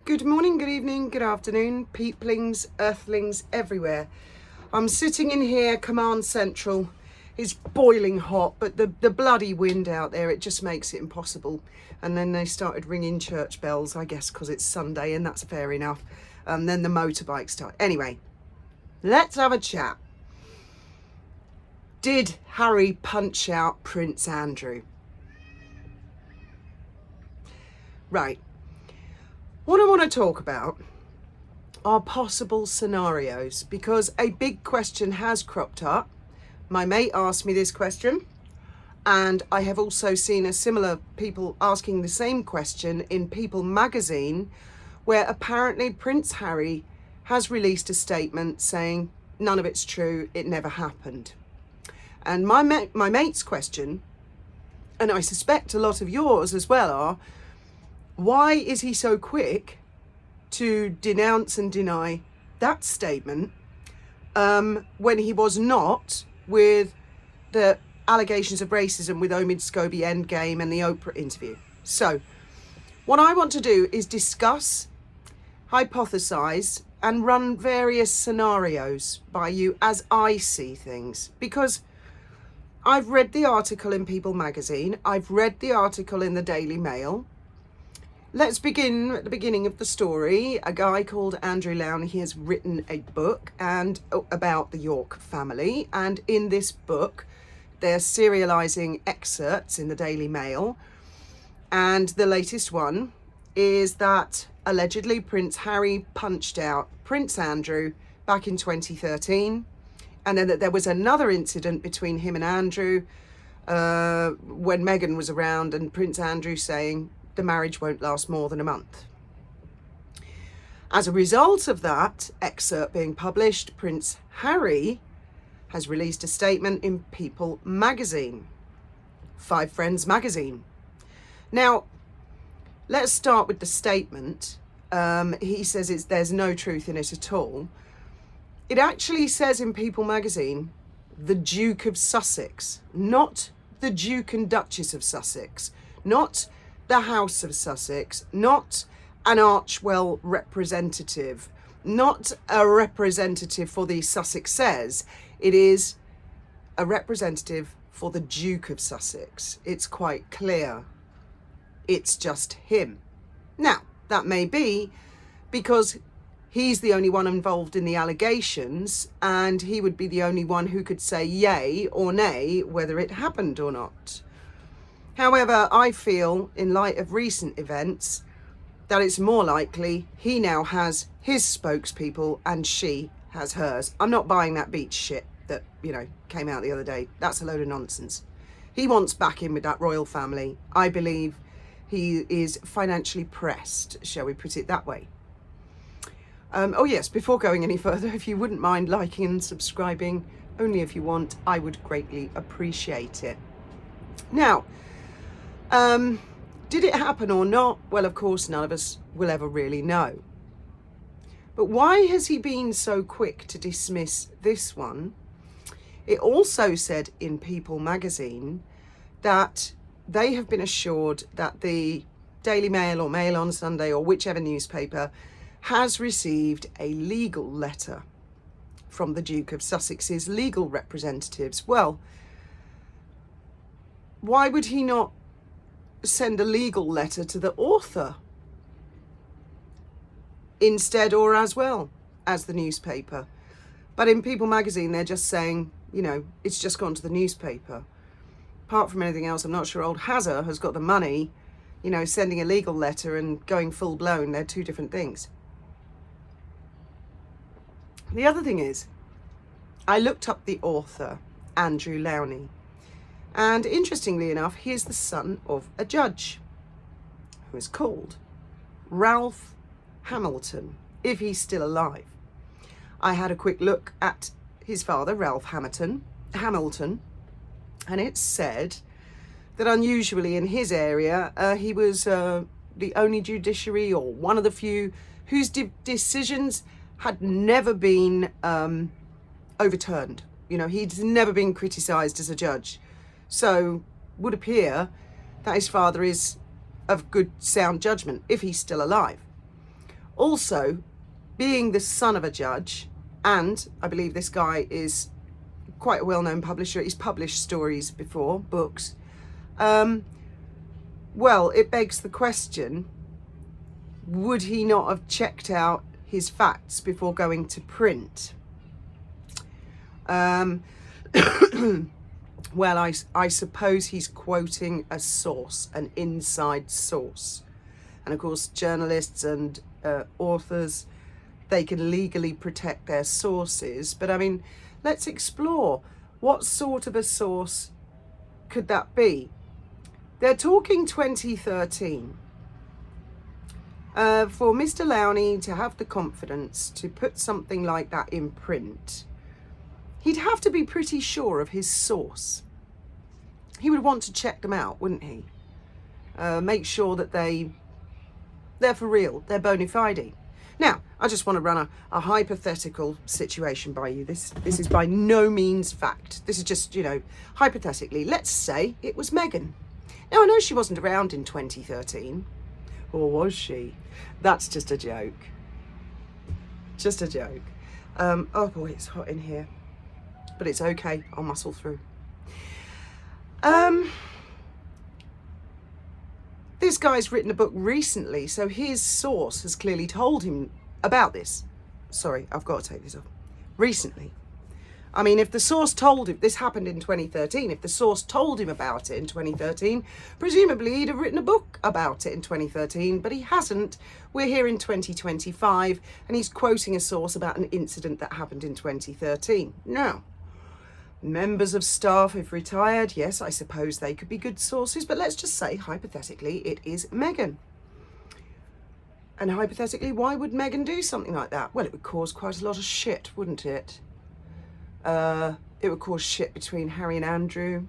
Good morning, good evening, good afternoon, peeplings, earthlings everywhere. I'm sitting in here, Command Central. It's boiling hot, but the bloody wind out there, it just makes it impossible. And then they started ringing church bells, I guess because it's Sunday, and that's fair enough. Then the motorbikes start. Anyway, let's have a chat. Did Harry punch out Prince Andrew? Right. What I want to talk about are possible scenarios, because a big question has cropped up. My mate asked me this question, and I have also seen a similar people asking the same question in People magazine, where apparently Prince Harry has released a statement saying none of it's true, it never happened. And my mate's question, and I suspect a lot of yours as well, are, why is he so quick to denounce and deny that statement when he was not with the allegations of racism with Omid Scobie Endgame and the Oprah interview? So what I want to do is discuss, hypothesize, and run various scenarios by you as I see things, because I've read the article in People magazine, I've read the article in the Daily Mail. Let's begin at the beginning of the story. A guy called Andrew Lowney, he has written a book about the York family, and in this book they're serializing excerpts in the Daily Mail, and the latest one is that allegedly Prince Harry punched out Prince Andrew back in 2013, and then that there was another incident between him and Andrew when Meghan was around, and Prince Andrew saying the marriage won't last more than a month. As a result of that excerpt being published, Prince Harry has released a statement in People magazine, Five Friends magazine. Now, let's start with the statement. He says there's no truth in it at all. It actually says in People magazine, the Duke of Sussex, not the Duke and Duchess of Sussex, not the House of Sussex, not an Archwell representative, not a representative for the Sussexes. It is a representative for the Duke of Sussex. It's quite clear. It's just him. Now, that may be because he's the only one involved in the allegations, and he would be the only one who could say yay or nay whether it happened or not. However, I feel, in light of recent events, that it's more likely he now has his spokespeople and she has hers. I'm not buying that beach shit that, came out the other day. That's a load of nonsense. He wants back in with that royal family. I believe he is financially pressed, shall we put it that way. Oh yes, before going any further, if you wouldn't mind liking and subscribing, only if you want, I would greatly appreciate it. Now, did it happen or not? Well, of course, none of us will ever really know. But why has he been so quick to dismiss this one? It also said in People magazine that they have been assured that the Daily Mail or Mail on Sunday or whichever newspaper has received a legal letter from the Duke of Sussex's legal representatives. Well, why would he not send a legal letter to the author instead, or as well as the newspaper? But in People magazine, they're just saying, it's just gone to the newspaper. Apart from anything else, I'm not sure old Hazza has got the money, sending a legal letter and going full blown. They're two different things. The other thing is, I looked up the author, Andrew Lowney. And interestingly enough, he is the son of a judge who is called Ralph Hamilton, if he's still alive. I had a quick look at his father, Ralph Hamilton, and it said that unusually in his area, he was the only judiciary, or one of the few, whose decisions had never been overturned. He'd never been criticised as a judge. So would appear that his father is of good sound judgment, if he's still alive. Also, being the son of a judge, and I believe this guy is quite a well-known publisher. He's published stories before, books. Well, it begs the question, would he not have checked out his facts before going to print? Well, I suppose he's quoting a source, an inside source. And of course, journalists and authors, they can legally protect their sources. But I mean, let's explore what sort of a source could that be? They're talking 2013. For Mr. Lowney to have the confidence to put something like that in print, he'd have to be pretty sure of his source. He would want to check them out, wouldn't he? Make sure that they're for real, they're bona fide. Now, I just want to run a hypothetical situation by you. This is by no means fact. This is just, hypothetically. Let's say it was Meghan. Now, I know she wasn't around in 2013. Or was she? That's just a joke. Just a joke. Oh boy, it's hot in here. But it's okay, I'll muscle through. This guy's written a book recently, so his source has clearly told him about this. Sorry, I've got to take this off. Recently. I mean, if the source told him, this happened in 2013, if the source told him about it in 2013, presumably he'd have written a book about it in 2013, but he hasn't. We're here in 2025, and he's quoting a source about an incident that happened in 2013. Now, members of staff have retired. Yes, I suppose they could be good sources, but let's just say, hypothetically, it is Meghan. And hypothetically, why would Meghan do something like that? Well, it would cause quite a lot of shit, wouldn't it? It would cause shit between Harry and Andrew.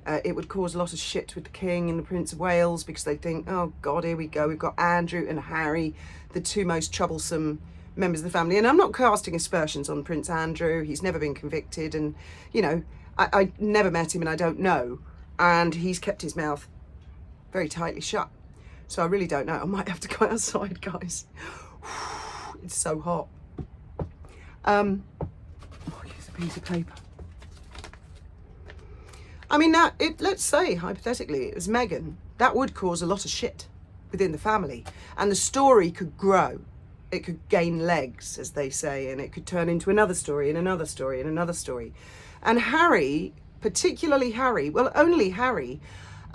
It would cause a lot of shit with the King and the Prince of Wales, because they think, oh God, here we go. We've got Andrew and Harry, the two most troublesome members of the family. And I'm not casting aspersions on Prince Andrew. He's never been convicted, and I never met him and I don't know, and he's kept his mouth very tightly shut, so I really don't know. I might have to go outside, guys. It's so hot. Oh, here's a piece of paper. I mean, let's say hypothetically it was Meghan, that would cause a lot of shit within the family, and the story could grow. It could gain legs, as they say, and it could turn into another story and another story and another story. And Harry, particularly Harry, well, only Harry,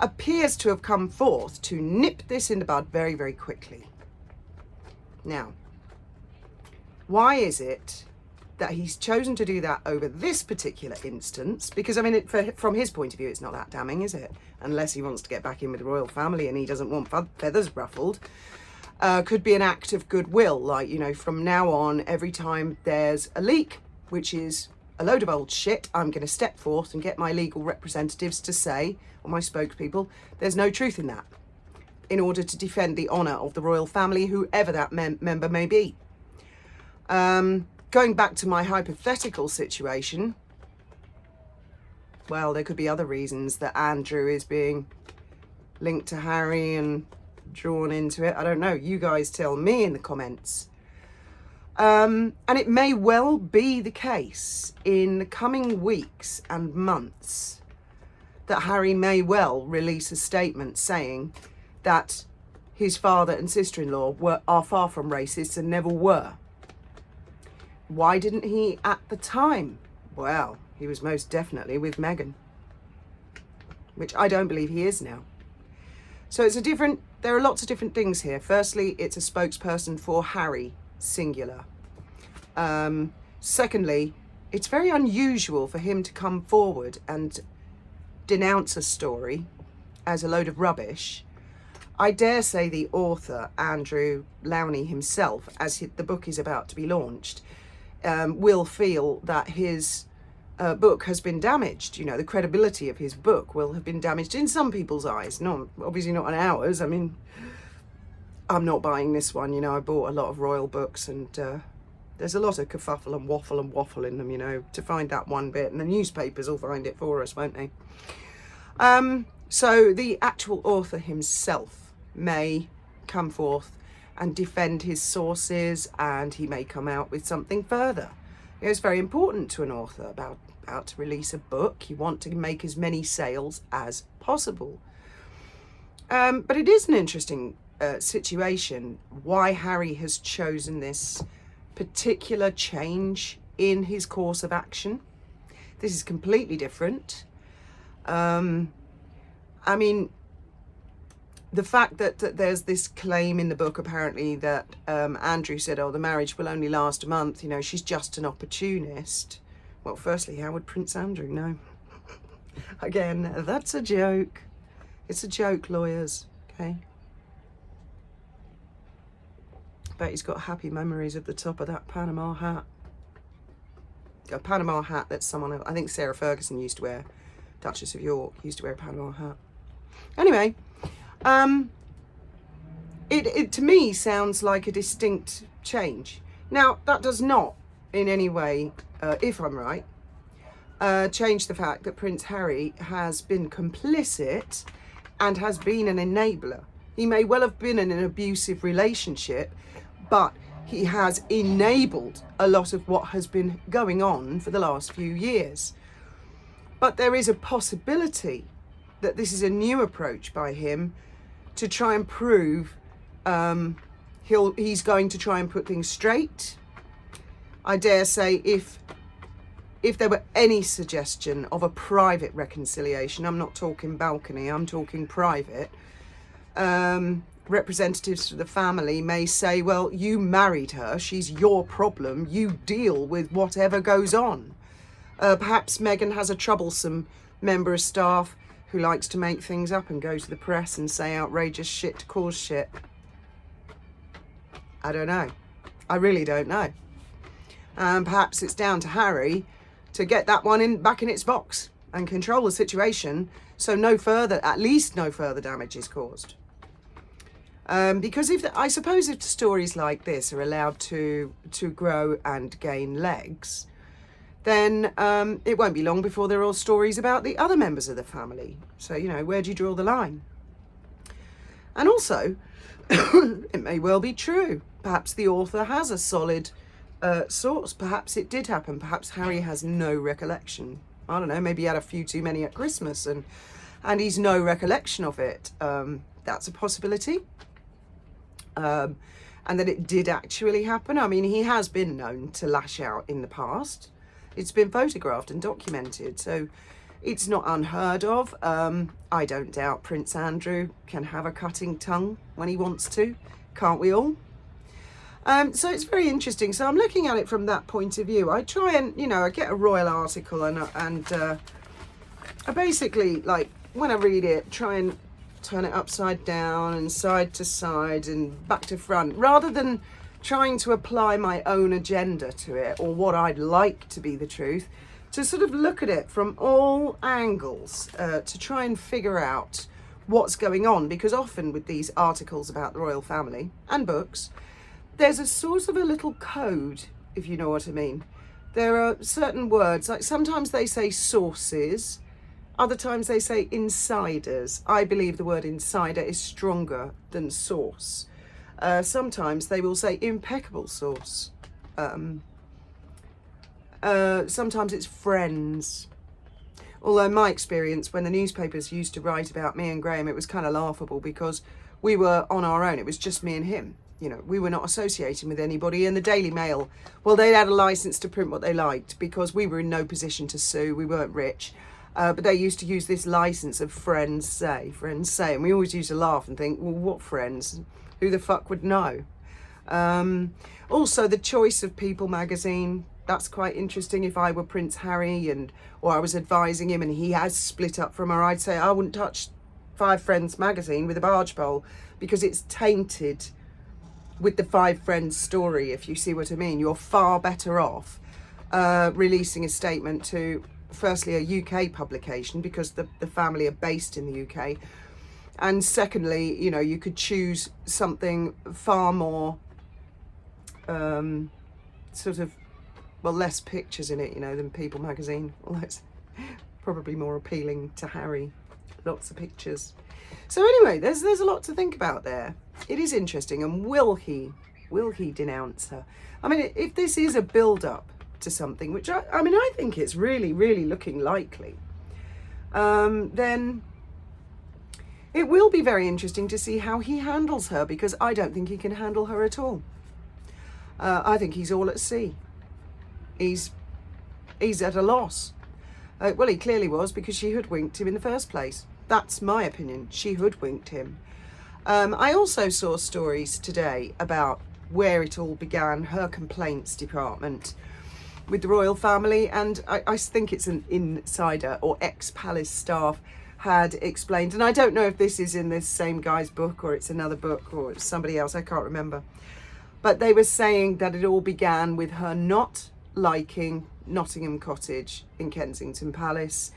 appears to have come forth to nip this in the bud very, very quickly. Now, why is it that he's chosen to do that over this particular instance? Because, I mean, from his point of view, it's not that damning, is it? Unless he wants to get back in with the royal family and he doesn't want feathers ruffled. Could be an act of goodwill, like, from now on, every time there's a leak, which is a load of old shit, I'm going to step forth and get my legal representatives to say, or my spokespeople, there's no truth in that, in order to defend the honour of the royal family, whoever that member may be. Going back to my hypothetical situation, well, there could be other reasons that Andrew is being linked to Harry and drawn into it. I don't know. You guys tell me in the comments. And it may well be the case in the coming weeks and months that Harry may well release a statement saying that his father and sister-in-law are far from racist and never were. Why didn't he at the time? Well, he was most definitely with Meghan, which I don't believe he is now. So there are lots of different things here. Firstly, it's a spokesperson for Harry, singular. Secondly, it's very unusual for him to come forward and denounce a story as a load of rubbish. I dare say the author, Andrew Lowney himself, as the book is about to be launched, will feel that his book has been damaged. The credibility of his book will have been damaged in some people's eyes. No, obviously not in ours. I mean, I'm not buying this one. I bought a lot of royal books, and there's a lot of kerfuffle and waffle in them, to find that one bit. And the newspapers will find it for us, won't they? So the actual author himself may come forth and defend his sources, and he may come out with something further. It's very important to an author about to release a book. You want to make as many sales as possible. But it is an interesting situation why Harry has chosen this particular change in his course of action. This is completely different. I mean, the fact that there's this claim in the book apparently that Andrew said, oh, the marriage will only last a month, you know, she's just an opportunist. Well, firstly, how would Prince Andrew know? Again, that's a joke. It's a joke, lawyers, okay? Bet he's got happy memories of the top of that Panama hat. A Panama hat that someone else, I think Sarah Ferguson used to wear, Duchess of York used to wear a Panama hat. Anyway, it to me sounds like a distinct change. Now, that does not in any way, if I'm right, change the fact that Prince Harry has been complicit and has been an enabler. He may well have been in an abusive relationship, but he has enabled a lot of what has been going on for the last few years. But there is a possibility that this is a new approach by him to try and prove he's going to try and put things straight. I dare say if there were any suggestion of a private reconciliation, I'm not talking balcony, I'm talking private, representatives of the family may say, well, you married her, she's your problem, you deal with whatever goes on. Perhaps Meghan has a troublesome member of staff who likes to make things up and go to the press and say outrageous shit to cause shit. I don't know. I really don't know. Perhaps it's down to Harry to get that one back in its box and control the situation so at least no further damage is caused. Because I suppose if stories like this are allowed to grow and gain legs, then it won't be long before there are all stories about the other members of the family. So, you know, where do you draw the line? And also, it may well be true. Perhaps the author has a solid source. Perhaps it did happen. Perhaps Harry has no recollection. I don't know, maybe he had a few too many at Christmas and he's no recollection of it. That's a possibility. And that it did actually happen. I mean, he has been known to lash out in the past. It's been photographed and documented, so it's not unheard of. I don't doubt Prince Andrew can have a cutting tongue when he wants to. Can't we all? So it's very interesting. So I'm looking at it from that point of view. I try and, you know, I get a royal article and I basically, like, when I read it, try and turn it upside down and side to side and back to front, rather than trying to apply my own agenda to it or what I'd like to be the truth, to sort of look at it from all angles to try and figure out what's going on. Because often with these articles about the royal family and books, there's a sort of a little code, if you know what I mean. There are certain words, like sometimes they say sources, other times they say insiders. I believe the word insider is stronger than source. Sometimes they will say impeccable source. Sometimes it's friends. Although in my experience, when the newspapers used to write about me and Graham, it was kind of laughable because we were on our own. It was just me and him. You know, we were not associating with anybody. And the Daily Mail, well, they'd had a license to print what they liked because we were in no position to sue. We weren't rich. But they used to use this license of friends say. And we always used to laugh and think, well, what friends? Who the fuck would know? Also, the choice of People magazine, that's quite interesting. If I were Prince Harry or I was advising him and he has split up from her, I'd say I wouldn't touch Five Friends magazine with a barge pole because it's tainted with the Five Friends story, if you see what I mean. You're far better off releasing a statement to, firstly, a UK publication because the family are based in the UK. And secondly, you know, you could choose something far more sort of, well, less pictures in it, you know, than People magazine. Well, that's probably more appealing to Harry. Lots of pictures. So anyway, there's a lot to think about there. it is interesting. And will he denounce her? I mean, if this is a build-up to something, which I think it's really, really looking likely, then it will be very interesting to see how he handles her, because I don't think he can handle her at all. I think he's all at sea. He's at a loss. Well, he clearly was, because she hoodwinked him in the first place. That's my opinion. She hoodwinked him. I also saw stories today about where it all began, her complaints department with the royal family, and I think it's an insider or ex-palace staff had explained, and I don't know if this is in this same guy's book or it's another book or it's somebody else, I can't remember, but they were saying that it all began with her not liking Nottingham Cottage in Kensington Palace,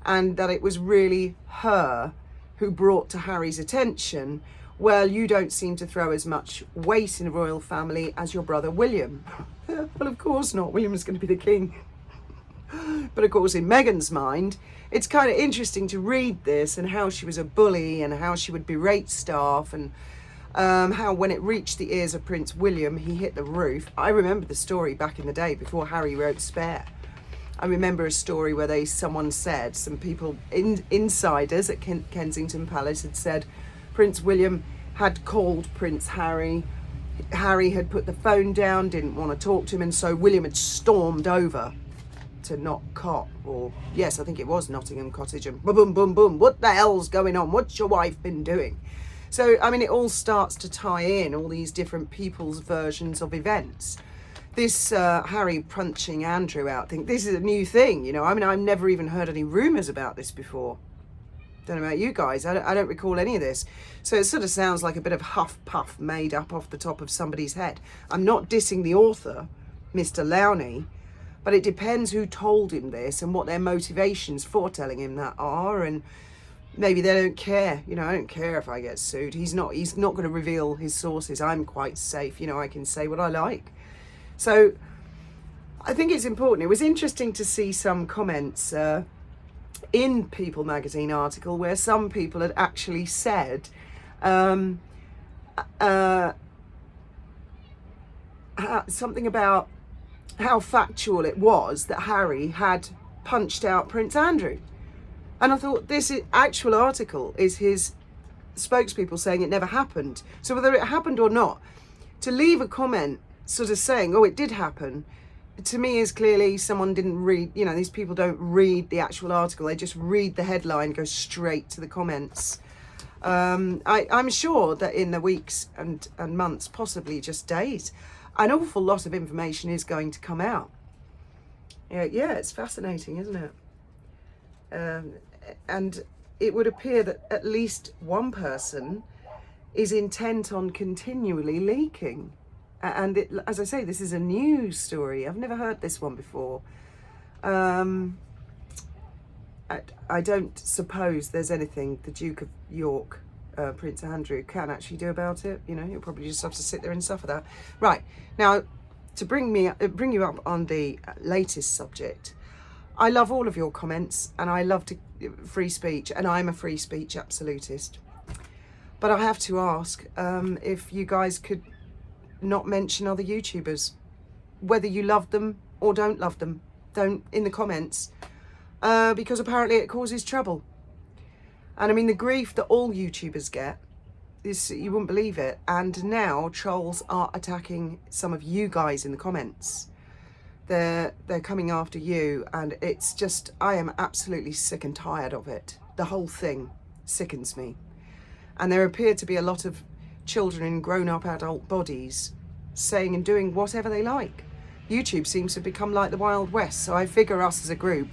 and that it was really her who brought to Harry's attention, well, you don't seem to throw as much weight in a royal family as your brother William. Well, of course not. William is going to be the king. But of course, in Meghan's mind, it's kind of interesting to read this and how she was a bully and how she would berate staff, and how when it reached the ears of Prince William, he hit the roof. I remember the story back in the day before Harry wrote Spare. I remember a story where someone said, some people, insiders at Kensington Palace had said Prince William had called Prince Harry. Harry had put the phone down, didn't want to talk to him, and so William had stormed over to Knock, or yes, I think it was Nottingham Cottage, and boom, boom, boom, boom. What the hell's going on? What's your wife been doing? So, I mean, it all starts to tie in, all these different people's versions of events. This Harry punching Andrew out thing, this is a new thing, you know. I mean, I've never even heard any rumours about this before. Don't know about you guys, I don't recall any of this. So it sort of sounds like a bit of huff puff made up off the top of somebody's head. I'm not dissing the author, Mr. Lowney, but it depends who told him this and what their motivations for telling him that are, and maybe they don't care. You know, I don't care if I get sued. He's not going to reveal his sources. I'm quite safe, you know, I can say what I like. So I think it's important. It was interesting to see some comments in People magazine article where some people had actually said something about how factual it was that Harry had punched out Prince Andrew. And I thought, this actual article is his spokespeople saying it never happened. So whether it happened or not, to leave a comment sort of saying, oh, it did happen, to me is clearly someone didn't read, you know, these people don't read the actual article. They just read the headline, go straight to the comments. I'm sure that in the weeks and months, possibly just days, an awful lot of information is going to come out. Yeah, it's fascinating, isn't it? And it would appear that at least one person is intent on continually leaking. And as I say, this is a news story. I've never heard this one before. I don't suppose there's anything the Duke of York, Prince Andrew, can actually do about it. You know, he'll probably just have to sit there and suffer that. Right, now, to bring you up on the latest subject, I love all of your comments, and I love free speech, and I'm a free speech absolutist. But I have to ask if you guys could not mention other YouTubers, whether you love them or don't love them, don't in the comments, because apparently it causes trouble. And I mean, the grief that all YouTubers get is, you wouldn't believe it. And now trolls are attacking some of you guys in the comments. They're coming after you, and it's just, I am absolutely sick and tired of it. The whole thing sickens me. And there appear to be a lot of children in grown-up adult bodies saying and doing whatever they like. YouTube seems to become like the Wild West, so I figure us as a group,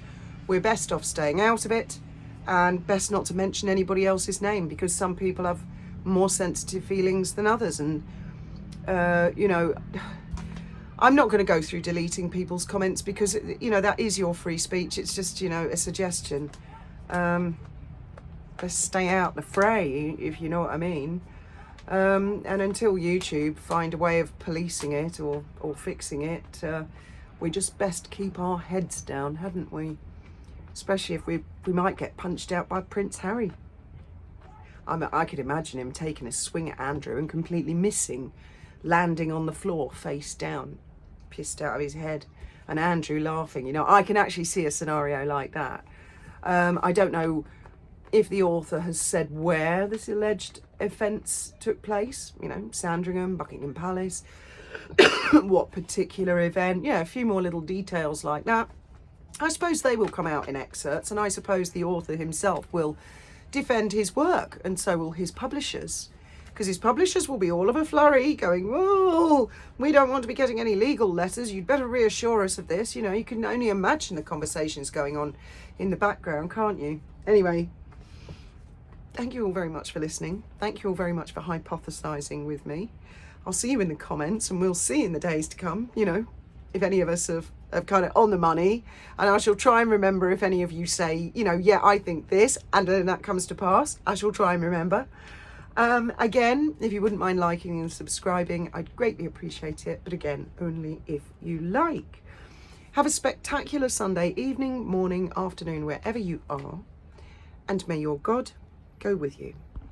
we're best off staying out of it, and best not to mention anybody else's name, because some people have more sensitive feelings than others. And you know, I'm not going to go through deleting people's comments, because, you know, that is your free speech. It's just, you know, a suggestion. Let's stay out the fray, if you know what I mean. And until YouTube find a way of policing it or fixing it, we just best keep our heads down, hadn't we? Especially if we might get punched out by Prince Harry. I could imagine him taking a swing at Andrew and completely missing, landing on the floor face down, pissed out of his head, and Andrew laughing. You know, I can actually see a scenario like that. I don't know if the author has said where this alleged offence took place, you know, Sandringham, Buckingham Palace, what particular event, yeah, a few more little details like that. I suppose they will come out in excerpts, and I suppose the author himself will defend his work, and so will his publishers, because his publishers will be all of a flurry going, "Whoa, we don't want to be getting any legal letters, you'd better reassure us of this." You know, you can only imagine the conversations going on in the background, can't you? Anyway, thank you all very much for listening. Thank you all very much for hypothesizing with me. I'll see you in the comments, and we'll see in the days to come, you know, if any of us have kind of on the money. And I shall try and remember if any of you say, you know, yeah, I think this, and then that comes to pass. I shall try and remember. Again, if you wouldn't mind liking and subscribing, I'd greatly appreciate it. But again, only if you like. Have a spectacular Sunday evening, morning, afternoon, wherever you are. And may your God go with you.